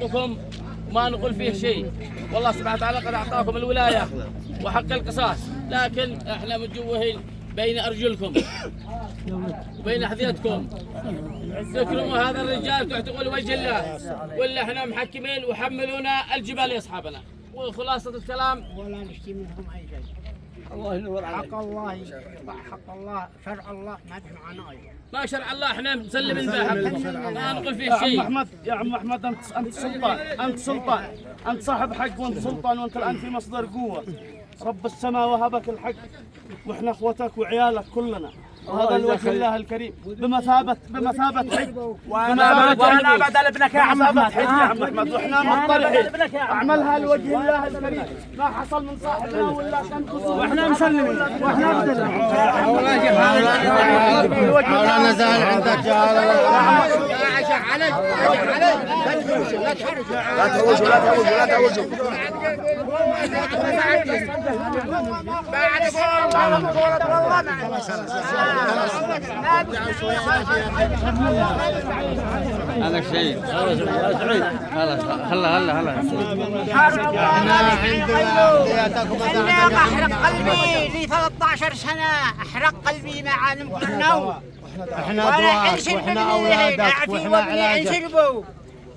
حقكم وما نقول فيه شيء، والله سبحانه وتعالى قد أعطاكم الولاية وحق القصاص، لكن احنا متجوهين بين أرجلكم وبين أحذيتكم. تكرموا هذا الرجال تعتقوا لوجه الله، ولا احنا محكمين وحملونا الجبال يا أصحابنا. وخلاصة الكلام ولا نشتي منهم أي شيء. الله ينور عليك. حق الله حق الله شرع الله ما في معنا أي. ما شرع الله احنا مسلمين به، ما نقول فيه شيء. يا عم أحمد، يا عم أحمد، أنت سلطان، أنت سلطان، أنت صاحب حق وأنت سلطان، وأنت الآن في مصدر قوة. رب السماء وهبك الحق، وإحنا إخوتك وعيالك كلنا، وهذا الوجه الله الكريم بمثابة حج. وأنا بدل ابنك يا عم أحمد. يا عم أحمد، وإحنا مضطرحين أعملها لوجه الله الكريم. ما حصل من صاحبنا ولا كان وإحنا مسلمين وإحنا مسلمين. مولانا زال عندك لا تهوجوا لا تهوجوا لا تهوجوا. هذا شيء خلاص هلا أنا أحرق قلبي لي 13 سنة، أحرق قلبي ما عالم النوم. احنا وأنا دعاء واحنا اولادك واحنا علاجك.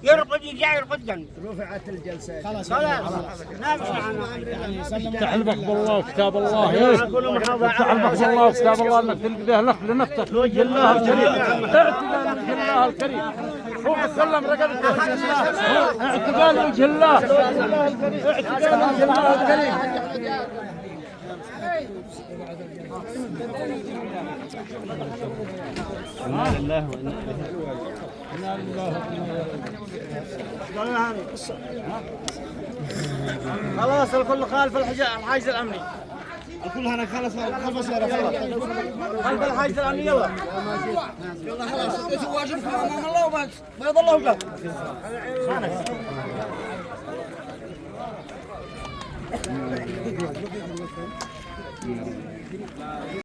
يرقد يرجع يرقد جنب. رفعت الجلسة خلاص ما مش معنا. تعلمك بالله وكتاب الله. تعلمك بالله وكتاب الله انك تلقى لك لنفسك لوجه الله الكريم. اعتقال وجه الله الكريم. هو سلم رقبته. اعتقال وجه الله. اعتقال وجه الله الكريم. إنا لله وإنا إليه. خلاص الكل خالف الحاجز الامني. الكل هنا خلص خلص يا رجال. خالف الحاجز الامني. يلا يلا خلاص انتوا واجبكم امام الله وبس ما يضلوا بك.